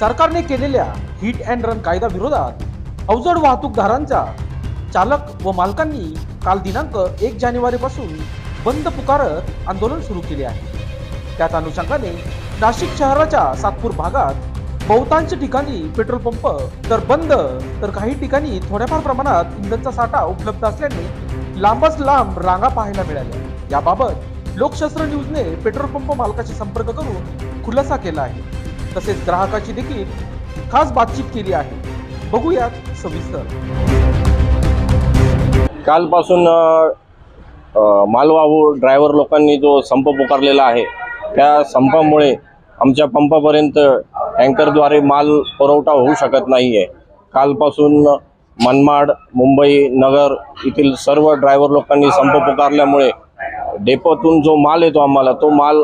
सरकारने केलेल्या hit and run कायदा विरोधात अवजड वाहतूकदारांचा चालक व मालकांनी काल दिनांक 1 जानेवारी पासून बंद पुकारत आंदोलन सुरू केले आहे। त्याच अनुषंगाने नाशिक शहराच्या सातपूर भागात बहुतांश ठिकाणी पेट्रोल पंप तर बंद, तर काही ठिकाणी थोड्याफार प्रमाणात इंधनाचा साठा उपलब्ध असल्याने लांबच लांब रांगा पाहायला मिळाल्या। याबाबत लोकशास्त्र न्यूजने पेट्रोल पंप मालकाशी संपर्क करून खुलासा केला आहे। तसेच ग्राहकाची देखील खास बातचीत केली आहे। बघूयात सविस्तर। कालपासून मालवाहू ड्रायव्हर लोकांनी जो संप पुकारलेला आहे, त्या संपामुळे आमच्या पंपापर्यंत टँकरद्वारे माल पुरवठा होऊ शकत नाही आहे। कालपासून मनमाड, मुंबई, नगर येथील सर्व ड्रायव्हर लोकांनी संप पुकारल्यामुळे डेपोतून जो माल येतो आम्हाला, तो माल